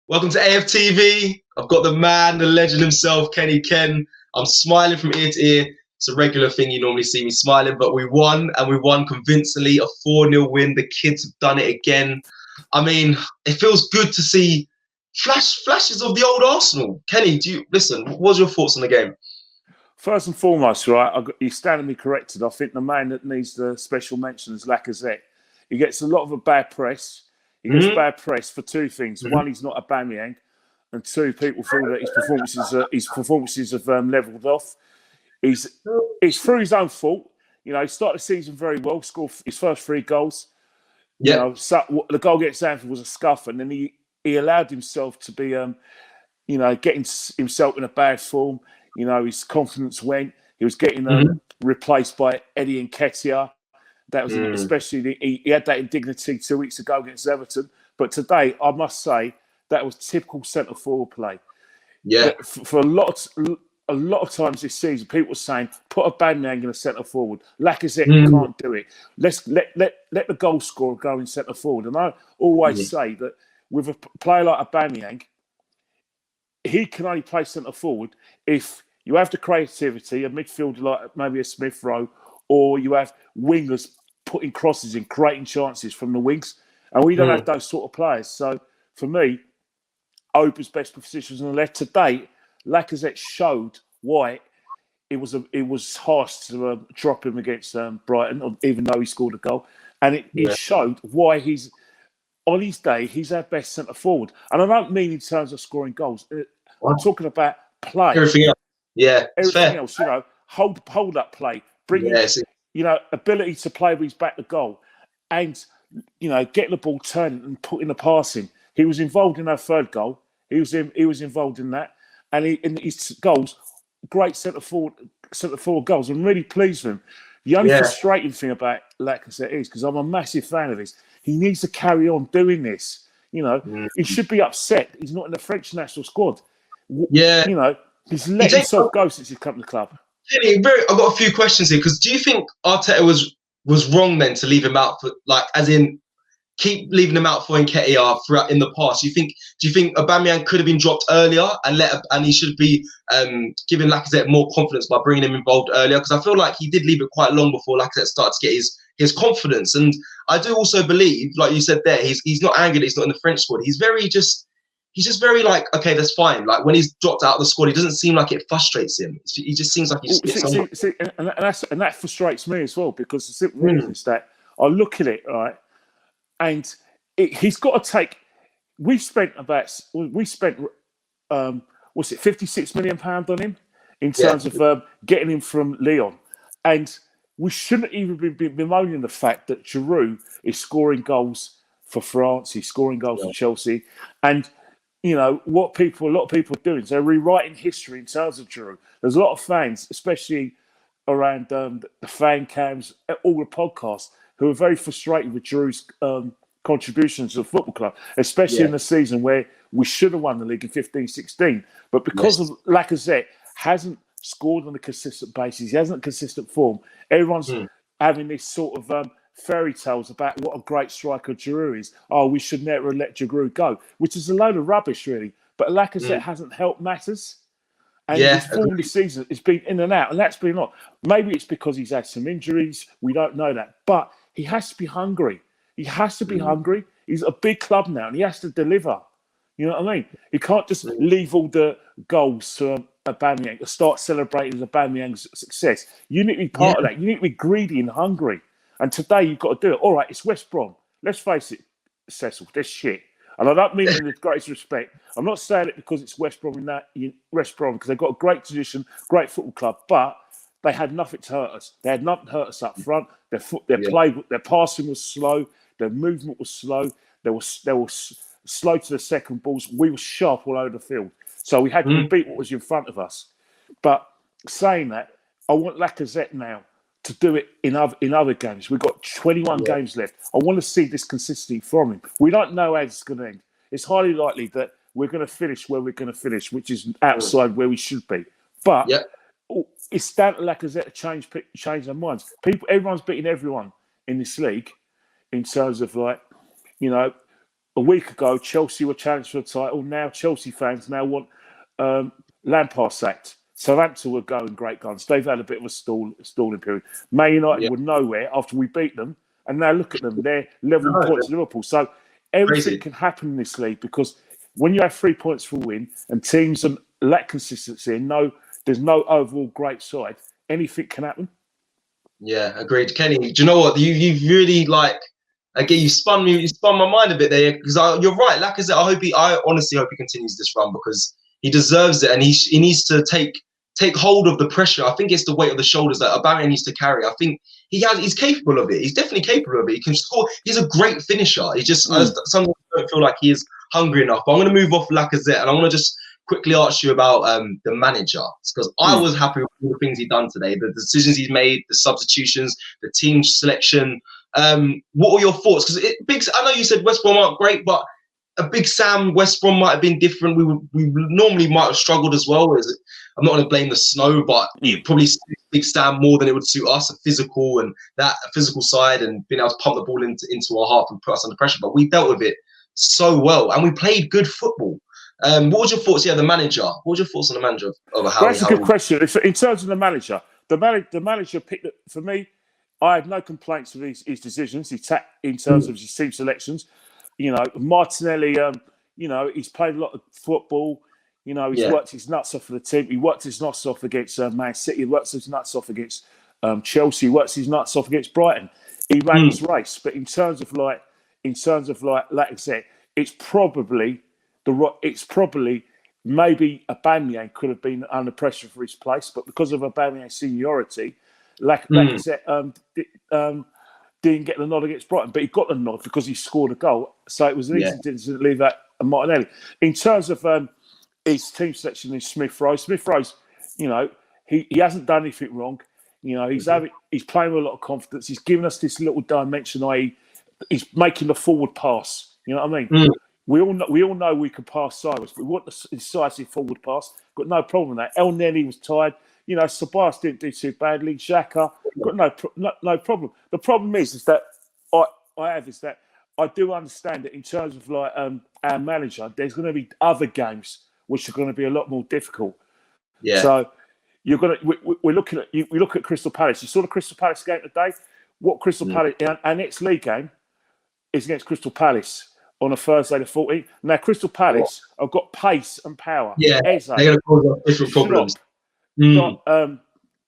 Welcome to AFTV. I've got the man, the legend himself, Kenny Ken. I'm smiling from ear to ear. It's a regular thing. You normally see me smiling, but we won, and we won convincingly. A 4-0 win. The kids have done it again. I mean, it feels good to see flashes of the old Arsenal. Kenny, what was your thoughts on the game? First and foremost, right, you're standing me corrected. I think the man that needs the special mention is Lacazette. He gets a lot of a bad press. He gets bad press for two things. One, he's not Aubameyang, and two, people feel that his performances have levelled off. It's through his own fault. You know, he started the season very well, scored his first 3 goals. You know, the goal against Anfield was a scuff, and then he allowed himself to be, getting himself in a bad form. You know, his confidence went. He was getting replaced by Eddie Nketiah. That was especially he had that indignity 2 weeks ago against Everton. But today, I must say, that was typical centre forward play. Yeah. For a lot of times this season, people were saying, put a Aubameyang in a centre forward. Lacazette can't do it. Let's let the goal scorer go in centre forward. And I always say that with a player like Aubameyang, he can only play centre forward if you have the creativity, a midfielder like maybe a Smith Rowe, or you have wingers putting crosses in, creating chances from the wings. And we don't have those sort of players. So for me, Oba's best positions on the left. Today, Lacazette showed why it was harsh to drop him against Brighton, even though he scored a goal. And it showed why he's, on his day, he's our best centre forward. And I don't mean in terms of scoring goals. I'm talking about play. Everything else. Yeah. Everything else, you know, hold up play. Bring ability to play with his back to goal. And, you know, getting the ball turning and putting the pass in. He was involved in our third goal. He was involved in that. And in his goals, great centre forward goals. I'm really pleased with him. The only frustrating thing about Lacazette is, because I'm a massive fan of his, he needs to carry on doing this. You know, he should be upset. He's not in the French national squad. Yeah. You know, he's let himself go since he's come to the club. Kenny, I've got a few questions here, because do you think Arteta was wrong then to leave him out for, like, as in keep leaving him out for Nketiah throughout in the past? Do you think Aubameyang could have been dropped earlier and he should be giving Lacazette more confidence by bringing him involved earlier? Because I feel like he did leave it quite long before Lacazette started to get his confidence. And I do also believe, like you said there, he's not angry that he's not in the French squad. He's just very like, okay, that's fine. Like when he's dropped out of the squad, he doesn't seem like it frustrates him. He just seems like he's and that frustrates me as well, because the simple reason is that I look at it, right, and he's got to take. We spent what's it, £56 million on him in terms of getting him from Lyon, and we shouldn't even be bemoaning the fact that Giroud is scoring goals for France, he's scoring goals for Chelsea, and you know what a lot of people are doing. So they're rewriting history in terms of Giroud. There's a lot of fans, especially around the fan cams, all the podcasts, who are very frustrated with Giroud's contributions to the football club, especially in the season where we should have won the league in 15-16. But because of Lacazette hasn't scored on a consistent basis, he hasn't consistent form, everyone's having this sort of fairy tales about what a great striker Giroud is. Oh, we should never let Giroud go, which is a load of rubbish, really. But Lacazette hasn't helped matters. And his form this season has been in and out, and that's been off. Maybe it's because he's had some injuries. We don't know that. But he has to be hungry. He has to be hungry. He's a big club now, and he has to deliver. You know what I mean? He can't just leave all the goals to Aubameyang to start celebrating Aubameyang's success. You need to be part of that. You need to be greedy and hungry. And today you've got to do it. All right, it's West Brom. Let's face it, Cecil, they're shit. And I don't mean it in the greatest respect. I'm not saying it because it's West Brom because they've got a great tradition, great football club, but they had nothing to hurt us. They had nothing to hurt us up front. Their passing was slow. Their movement was slow. They were slow to the second balls. We were sharp all over the field. So we had to beat what was in front of us. But saying that, I want Lacazette now to do it in other games. We've got 21 games left. I want to see this consistency from him. We don't know how it's going to end. It's highly likely that we're going to finish where we're going to finish, which is outside where we should be. But it's down to Lacazette to change their minds. Everyone's beating everyone in this league in terms of, like, you know, a week ago, Chelsea were challenged for the title. Now Chelsea fans now want Lampard sacked. Southampton were going great guns. They've had a bit of a stalling period. Man United were nowhere after we beat them. And now look at them. They're level points to Liverpool. So everything can happen in this league because when you have 3 points for a win and teams lack consistency and there's no overall great side, anything can happen. Yeah, agreed. Kenny, do you know what? You've really again, you spun my mind a bit there because you're right. Lacazette, I honestly hope he continues this run because he deserves it and he needs to take hold of the pressure. I think it's the weight of the shoulders that Aubameyang needs to carry. I think he's capable of it. He's definitely capable of it. He can score. He's a great finisher. He just sometimes I don't feel like he is hungry enough. But I'm going to move off Lacazette and I want to just quickly ask you about the manager because I was happy with all the things he's done today, the decisions he's made, the substitutions, the team selection. What were your thoughts? Because I know you said West Brom aren't great, but a Big Sam West Brom might have been different. We normally might have struggled as well. I'm not going to blame the snow, but it probably suits Big Sam more than it would suit us, a physical side and being able to pump the ball into our half and put us under pressure. But we dealt with it so well and we played good football. What was your thoughts? Yeah, the manager. What was your thoughts on the manager of how? That's a good question. In terms of the manager picked it for me. I had no complaints with his decisions. In terms of his team selections. You know, Martinelli. He's played a lot of football. You know, he's worked his nuts off for the team. He worked his nuts off against Man City. He worked his nuts off against Chelsea. He worked his nuts off against Brighton. He ran his race. But in terms of Lacazette, it's probably maybe Aubameyang could have been under pressure for his place, but because of Aubameyang's seniority, Lacazette didn't get the nod against Brighton, but he got the nod because he scored a goal. So it was an easy decision to leave that Martinelli. In terms of his team selection in Smith Rowe, you know, he hasn't done anything wrong. You know, he's playing with a lot of confidence. He's given us this little dimension, i.e., he's making the forward pass. You know what I mean? We all know we can pass sideways, but we want the decisive forward pass. Got no problem with that. El Neni was tired. You know, Sabas didn't do too badly. Xhaka got no problem. The problem is that I do understand that in terms of our manager, there's going to be other games which are going to be a lot more difficult. Yeah. So we're looking at we look at Crystal Palace. You saw the Crystal Palace game today. What Crystal Palace? Our next league game is against Crystal Palace on a Thursday the 14th. Now, Crystal Palace have got pace and power. Yeah, Eze, they're going to cause different problems.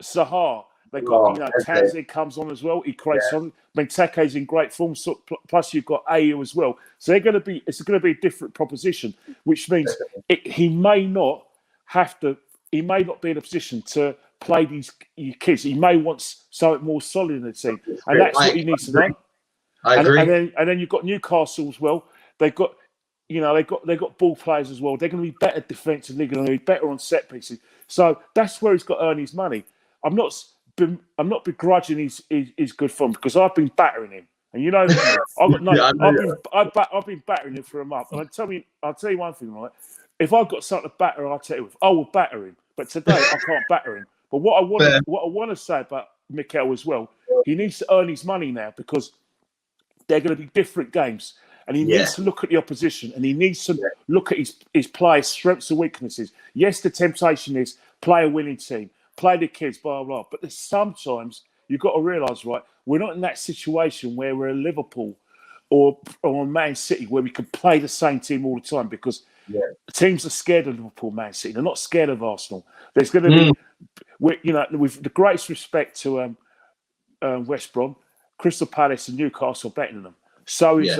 Sahar. They got Tanzi comes on as well. He creates something. Benteke's in great form. So, plus you've got Ayew as well. So it's going to be a different proposition, which means he may not be in a position to play these kids. He may want something more solid in the team, and that's what he needs to do. I agree. And then you've got Newcastle as well. They've got ball players as well. They're going to be better defensively. They're going to be better on set pieces. So that's where he's got to earn his money. I'm not begrudging his good form because I've been battering him, and you know I've been battering him for a month. And I'll tell you one thing, right? If I've got something to batter Arteta with, I will batter him. But today I can't batter him. But what I want to say about Mikel as well, he needs to earn his money now because they're going to be different games. And he needs to look at the opposition and he needs to look at his players' strengths and weaknesses. Yes, the temptation is play a winning team, play the kids, blah, blah. But there's sometimes you've got to realise, right, we're not in that situation where we're a Liverpool or Man City where we can play the same team all the time because teams are scared of Liverpool, Man City. They're not scared of Arsenal. There's going to be, with the greatest respect to West Brom, Crystal Palace and Newcastle are better than them. So is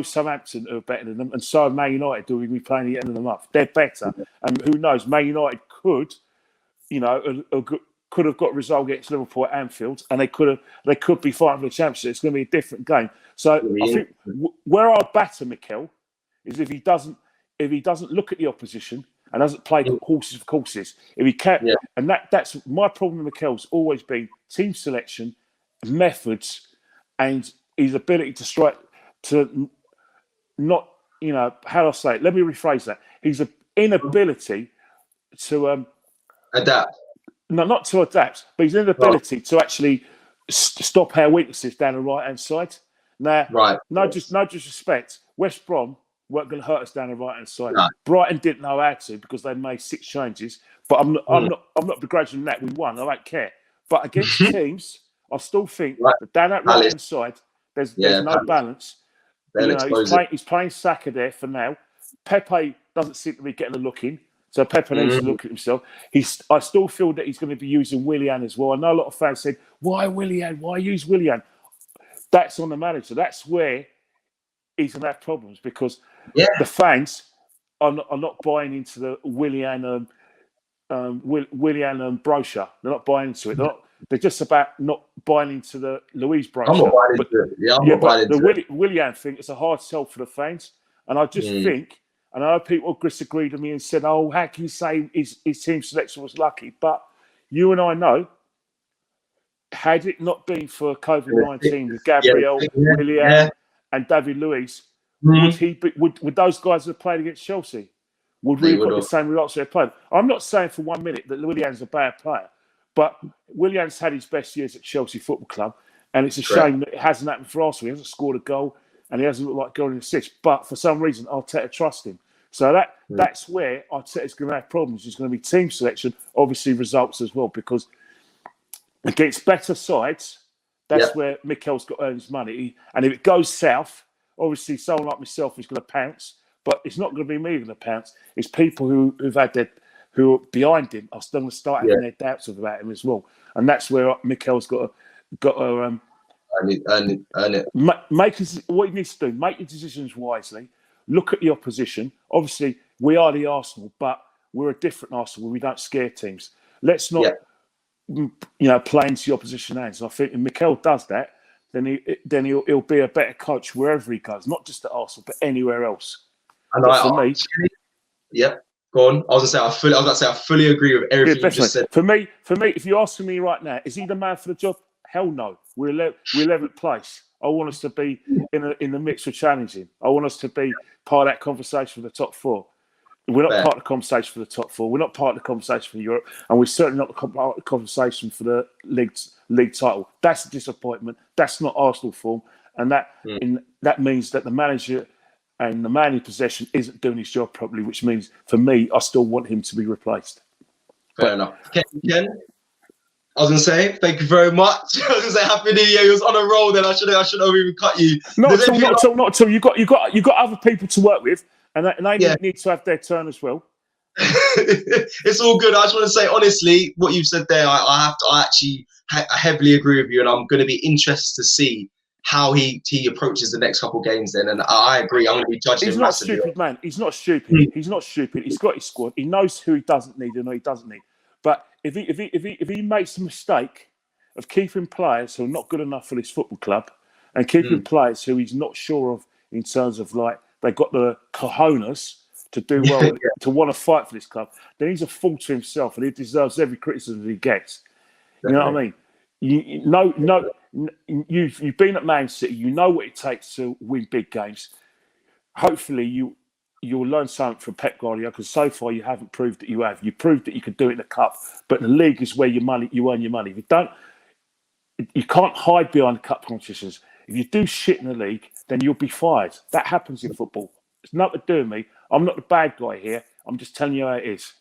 Southampton who are better than them, and so are Man United who will be playing the end of the month. They're better, and who knows? Man United could have got a result against Liverpool at Anfield, and they could be fighting for the championship. It's going to be a different game. So I think where I batter Mikel is if he doesn't look at the opposition and doesn't play horses for courses. If he can't, and that's my problem with Mikel's always been team selection, methods, and his ability to strike. To not, how do I say it? Let me rephrase that. His inability to adapt. No, not to adapt, but his inability to actually stop our weaknesses down the right-hand side. Now, Right. no disrespect. West Brom weren't going to hurt us down the right-hand side. No. Brighton didn't know how to because they made 6 changes. But I'm not begrudging that we won. I don't care. But against teams, I still think that down that right-hand side, there's no balance. You know, he's playing Saka there for now. Pepe doesn't seem to be getting a look in. So Pepe needs to look at himself. I still feel that he's going to be using Willian as well. I know a lot of fans said, why Willian? Why use Willian? That's on the manager. That's where he's going to have problems because the fans are not buying into the Willian brochure. They're not buying into it. They're just about not buying into the Louise brochure. I'm not buying into it. Yeah, I'm not buying into it. The Willian thing is a hard sell for the fans. And I just think, and I know people disagreed with me and said, oh, how can you say his team selection was lucky? But you and I know, had it not been for COVID-19 with Gabriel, Willian, and David Luiz, would those guys have played against Chelsea? Would we have got the same results they played? I'm not saying for 1 minute that Willian's a bad player, but Willian's had his best years at Chelsea Football Club, and it's a shame that it hasn't happened for Arsenal. He hasn't scored a goal, and he hasn't looked like going in assist. But for some reason, Arteta trusts him. So that's where Arteta's going to have problems. There's going to be team selection, obviously results as well, because against better sides, that's where Mikel's got to earn his money. And if it goes south, obviously someone like myself is going to pounce, but it's not going to be me going to pounce. It's people who are behind him are still going to start having their doubts about him as well. And that's where Mikel's got to earn it. What he needs to do, make the decisions wisely. Look at the opposition. Obviously, we are the Arsenal, but we're a different Arsenal. We don't scare teams. Let's not, play into the opposition hands. I think if Mikel does that, then he'll be a better coach wherever he goes, not just at Arsenal, but anywhere else. And for me, go on. I was about to say I fully agree with everything you just said. For me, if you're asking me right now, is he the man for the job? Hell no. We're 11th place. I want us to be in the mix for challenging. I want us to be part of that conversation for the top 4. We're not part of the conversation for the top 4. We're not part of the conversation for Europe, and we're certainly not part of the conversation for the league title. That's a disappointment. That's not Arsenal form, and that means that the manager and the man in possession isn't doing his job properly. Which means, for me, I still want him to be replaced. Fair enough. Ken, I was going to say, thank you very much. I was going to say, Happy New Year. You was on a roll then. I should have even cut you. Not at all. You got other people to work with, and they need to have their turn as well. It's all good. I just want to say, honestly, what you've said there, I actually heavily agree with you, and I'm going to be interested to see how he approaches the next couple of games then. And I agree. I'm going to be judging him massively. He's not stupid, man. He's not stupid. He's not stupid. He's got his squad. He knows who he doesn't need and who he doesn't need. But if he makes a mistake of keeping players who are not good enough for this football club and keeping players who he's not sure of in terms of like they've got the cojones to do well, to want to fight for this club, then he's a fool to himself and he deserves every criticism that he gets. Definitely. You know what I mean? You've been at Man City. You know what it takes to win big games. Hopefully, you'll learn something from Pep Guardiola because so far you haven't proved that you have. You proved that you can do it in the cup, but the league is where you earn your money. You can't hide behind the cup competitions. If you do shit in the league, then you'll be fired. That happens in football. It's nothing to do with me. I'm not the bad guy here. I'm just telling you how it is.